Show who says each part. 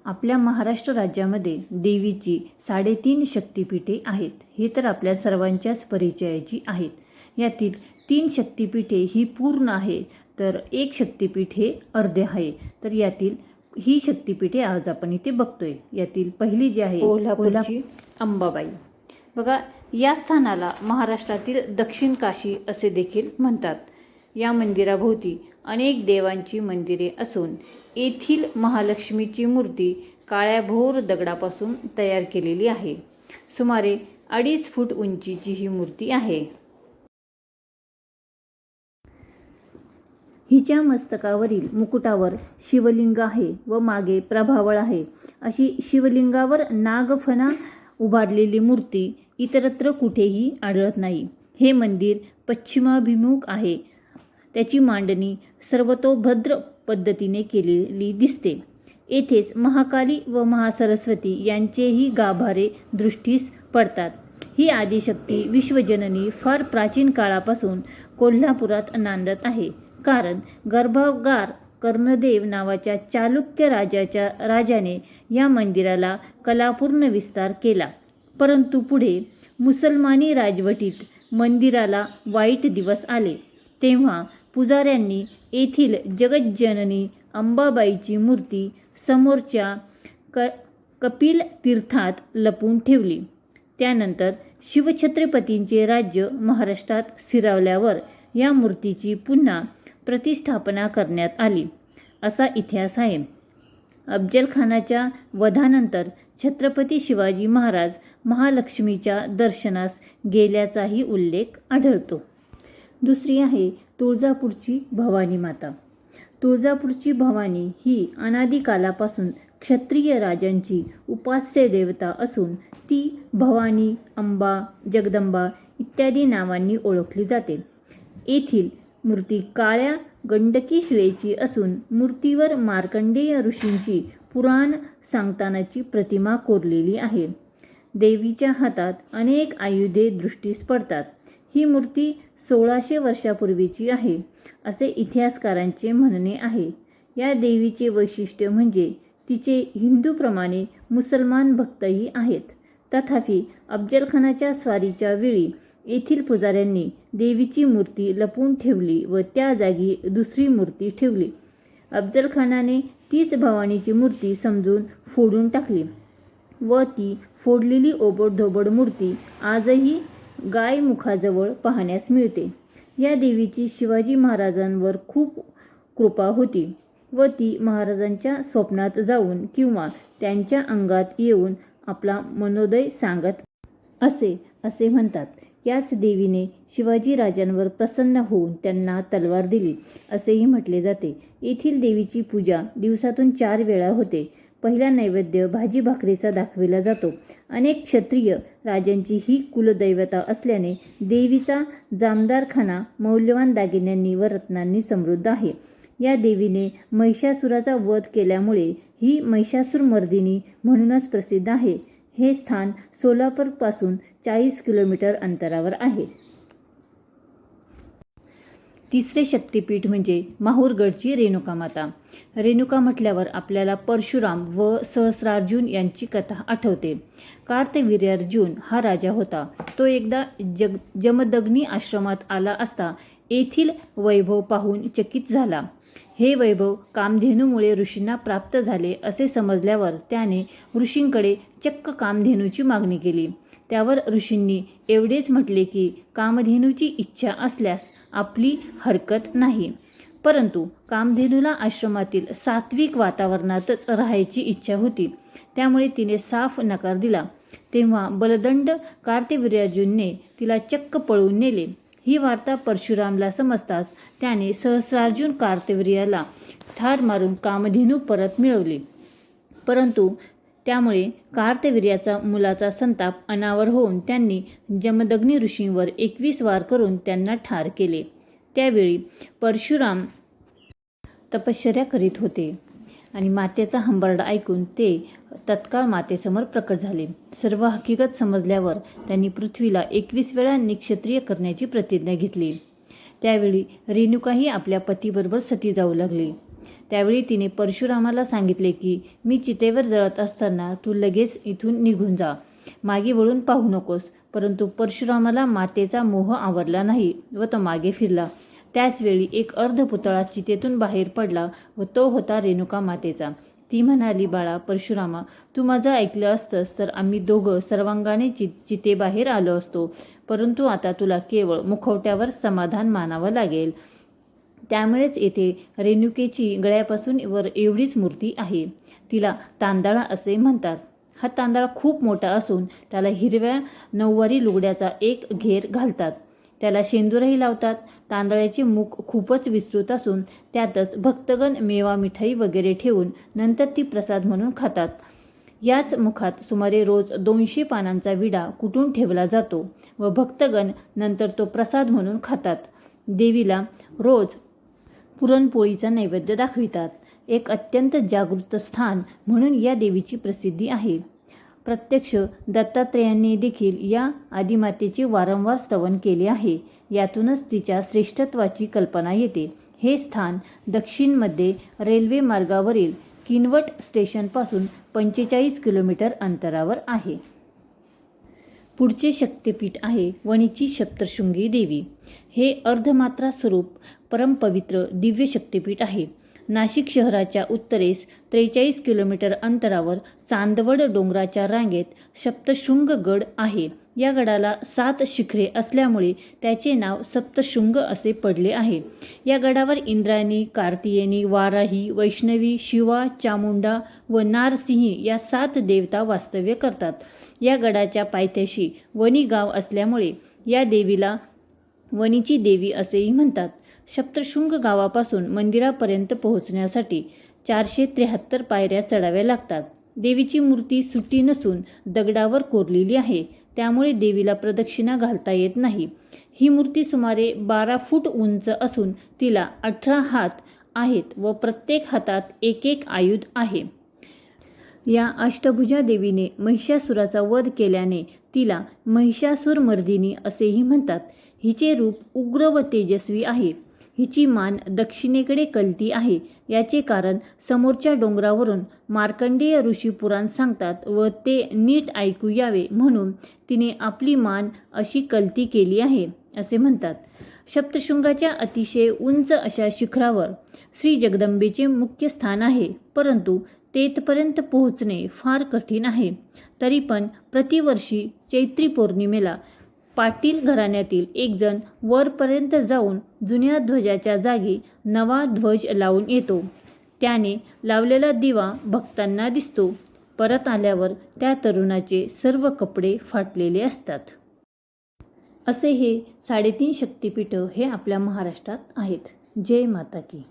Speaker 1: आपल्या महाराष्ट्र राज्यामध्ये देवीची 3.5 शक्तिपीठे आहेत. हे तर आपल्या सर्वांच्याच परिचयाची आहेत. यातील 3 शक्तिपीठे ही पूर्ण आहे, तर 1 शक्तिपीठ हे अर्धे आहे. तर यातील ही शक्तिपीठे आज आपण इथे बघतोय. यातील पहिली जी आहे कोल्हापूरची अंबाबाई. बघा, या स्थानाला महाराष्ट्रातील दक्षिण काशी असे देखील म्हणतात. या मंदिराभोवती अनेक देवांची मंदिरे असून येथील महालक्ष्मीची मूर्ती काळ्याभोर दगडापासून तयार केलेली आहे. सुमारे 2.5 फूट उंचीची ही मूर्ती आहे. हिच्या मस्तकावरील मुकुटावर शिवलिंग आहे व मागे प्रभावळ आहे. अशी शिवलिंगावर नागफणा उभारलेली मूर्ती इतरत्र कुठेही आढळत नाही. हे मंदिर पश्चिमाभिमुख आहे. त्याची मांडणी सर्वतोभद्र पद्धतीने केलेली दिसते. येथेच महाकाली व महासरस्वती यांचेही गाभारे दृष्टीस पडतात. ही आदिशक्ती विश्वजननी फार प्राचीन काळापासून कोल्हापुरात नांदत आहे. कारण गर्भागार कर्णदेव नावाच्या चालुक्य राजाने या मंदिराला कलापूर्ण विस्तार केला. परंतु पुढे मुसलमानी राजवटीत मंदिराला वाईट दिवस आले. तेव्हा पुजाऱ्यांनी येथील जगज्जननी अंबाबाईची मूर्ती समोरच्या कपिल तीर्थात लपवून ठेवली. त्यानंतर शिवछत्रपतींचे राज्य महाराष्ट्रात स्थिरावल्यावर या मूर्तीची पुन्हा प्रतिष्ठापना करण्यात आली, असा इतिहास आहे. अफजलखानाच्या वधानंतर छत्रपती शिवाजी महाराज महालक्ष्मीच्या दर्शनास गेल्याचाही उल्लेख आढळतो. दुसरी आहे तुळजापूरची भवानी माता. तुळजापूरची भवानी ही अनादी कालापासून क्षत्रिय राजांची उपास्य देवता असून ती भवानी, अंबा, जगदंबा इत्यादी नावांनी ओळखली जाते. येथील मूर्ती काळ्या गंडकी शिळेची असून मूर्तीवर मार्कंडेय ऋषींची पुराण सांगतानाची प्रतिमा कोरलेली आहे. देवीच्या हातात अनेक आयुधे दृष्टीस पडतात. ही मूर्ती 1600 वर्षापूर्वीची आहे, असे इतिहासकारांचे म्हणणे आहे. या देवीचे वैशिष्ट्य म्हणजे तिचे हिंदूप्रमाणे मुसलमान भक्तही आहेत. तथापि अफजलखानाच्या स्वारीच्या वेळी येथील पुजाऱ्यांनी देवीची मूर्ती लपवून ठेवली व त्या जागी दुसरी मूर्ती ठेवली. अफजलखानाने तीच भवानीची मूर्ती समजून फोडून टाकली व ती फोडलेली ओबडधोबड मूर्ती आजही गायमुखाजवळ पाहण्यास मिळते. या देवीची शिवाजी महाराजांवर खूप कृपा होती व ती महाराजांच्या स्वप्नात जाऊन किंवा त्यांच्या अंगात येऊन आपला मनोदय सांगत असे म्हणतात. याच देवीने शिवाजी राजांवर प्रसन्न होऊन त्यांना तलवार दिली, असेही म्हटले जाते. येथील देवीची पूजा दिवसातून 4 वेळा होते. पहिला नैवेद्य भाजी भाकरीचा दाखविला जातो. अनेक क्षत्रिय राजांची ही कुलदैवता असल्याने देवीचा जामदारखाना मौल्यवान दागिन्यांनी व रत्नांनी समृद्ध आहे. या देवीने महिषासुराचा वध केल्यामुळे ही महिषासुरमर्दिनी म्हणूनच प्रसिद्ध आहे. हे स्थान सोलापूरपासून 40 किलोमीटर अंतरावर आहे. तिसरे शक्तिपीठ म्हणजे माहूरगडची रेणुका माता. रेणुका म्हटल्यावर आपल्याला परशुराम व सहस्रार्जुन यांची कथा आठवते. कार्तवीर्यार्जुन हा राजा होता. तो एकदा जमदग्नी आश्रमात आला असता येथील वैभव पाहून चकित झाला. हे वैभव कामधेनूमुळे ऋषींना प्राप्त झाले असे समजल्यावर त्याने ऋषींकडे चक्क कामधेनूची मागणी केली. त्यावर ऋषींनी एवढेच म्हटले की कामधेनूची इच्छा असल्यास आपली हरकत नाही. परंतु कामधेनूला आश्रमातील सात्विक वातावरणातच राहायची इच्छा होती, त्यामुळे तिने साफ नकार दिला. तेव्हा बलदंड कार्तवीर्यार्जुनने तिला चक्क पळवून नेले. ही वार्ता परशुरामला समजताच त्याने सहस्रार्जुन कार्तवीर्याला ठार मारून कामधेनू परत मिळवली. परंतु त्यामुळे कार्तवीर्याचा मुलाचा संताप अनावर होऊन त्यांनी जमदग्नी ऋषींवर 21 वार करून त्यांना ठार केले. त्यावेळी परशुराम तपश्चर्या करीत होते आणि मातेचा हंबरडा ऐकून ते तत्काळ मातेसमोर प्रकट झाले. सर्व हकीकत समजल्यावर त्यांनी पृथ्वीला 21 वेळा निक्षत्रिय करण्याची प्रतिज्ञा घेतली. त्यावेळी रेणुकाही आपल्या पतीबरोबर सती जाऊ लागली. त्यावेळी तिने परशुरामाला सांगितले की मी चितेवर जळत असताना तू लगेच इथून निघून जा, मागे वळून पाहू नकोस. परंतु परशुरामाला मातेचा मोह आवरला नाही व तो मागे फिरला. त्याचवेळी एक अर्धपुतळा चितेतून बाहेर पडला व तो होता रेणुका मातेचा. ती म्हणाली, बाळा परशुरामा, तू माझं ऐकलं असतंस तर आम्ही दोघं सर्वांगाने चितेबाहेर आलो असतो. परंतु आता तुला केवळ मुखवट्यावर समाधान मानावं लागेल. त्यामुळेच येथे रेणुकेची गळ्यापासून वर एवढीच मूर्ती आहे. तिला तांदळा असे म्हणतात. हा तांदळा खूप मोठा असून त्याला हिरव्या नऊवारी लुगड्याचा एक घेर घालतात. त्याला शेंदूरही लावतात. तांदळाचे मुख खूपच विस्तृत असून त्यातच भक्तगण मेवा मिठाई वगैरे ठेवून नंतर ती प्रसाद म्हणून खातात. याच मुखात सुमारे रोज 200 पानांचा विडा कुटून ठेवला जातो व भक्तगण नंतर तो प्रसाद म्हणून खातात. देवीला रोज पुरणपोळीचा नैवेद्य दाखवितात. एक अत्यंत जागृत स्थान म्हणून या देवीची प्रसिद्धी आहे. प्रत्यक्ष दत्तात्रेयांनी देखील या आदिमातेचे वारंवार स्तवन केले आहे. यातूनच तिच्या श्रेष्ठत्वाची कल्पना येते. हे स्थान दक्षिणमध्ये रेल्वे मार्गावरील किनवट स्टेशनपासून 45 किलोमीटर अंतरावर आहे. पुढचे शक्तिपीठ आहे वणीची सप्तशृंगी देवी. हे अर्धमात्रा स्वरूप परमपवित्र दिव्य शक्तिपीठ आहे. नाशिक शहराच्या उत्तरेस 43 किलोमीटर अंतरावर चांदवड डोंगराच्या रांगेत सप्तशृंग गड आहे. या गडाला 7 शिखरे असल्यामुळे त्याचे नाव सप्तशृंग असे पडले आहे. या गडावर इंद्रायणी, कार्तिकेयनी, वाराही, वैष्णवी, शिवा, चामुंडा व नारसिंही या 7 देवता वास्तव्य करतात. या गडाच्या पायथ्याशी वणी गाव असल्यामुळे या देवीला वणीची देवी असेही म्हणतात. सप्तशृंग गावापासून मंदिरापर्यंत पोहोचण्यासाठी 473 पायऱ्या चढाव्या लागतात. देवीची मूर्ती सुट्टी नसून दगडावर कोरलेली आहे. त्यामुळे देवीला प्रदक्षिणा घालता येत नाही. ही मूर्ती सुमारे 12 फूट उंच असून तिला 18 हात आहेत व प्रत्येक हातात एक एक आयुध आहे. या अष्टभुजा देवीने महिषासुराचा वध केल्याने तिला महिषासुरमर्दिनी असेही म्हणतात. हिचे रूप उग्र व तेजस्वी आहे. हिची मान दक्षिणेकडे कलती आहे. याचे कारण समोरच्या डोंगरावरून मार्कंडेय ऋषी पुराण सांगतात व ते नीट ऐकू यावे म्हणून तिने आपली मान अशी कलती केली आहे असे म्हणतात. सप्तशृंगाच्या अतिशय उंच अशा शिखरावर श्री जगदंबेचे मुख्य स्थान आहे. परंतु तेथपर्यंत पोहोचणे फार कठीण आहे. तरी पण प्रतिवर्षी चैत्री पौर्णिमेला पाटील घराण्यातील एक जण वरपर्यंत जाऊन जुन्या ध्वजाच्या जागी नवा ध्वज लावून येतो. त्याने लावलेला दिवा भक्तांना दिसतो. परत आल्यावर त्या तरुणाचे सर्व कपडे फाटलेले असतात. असे हे 3.5 शक्तिपीठ हे आपल्या महाराष्ट्रात आहेत. जय माता की.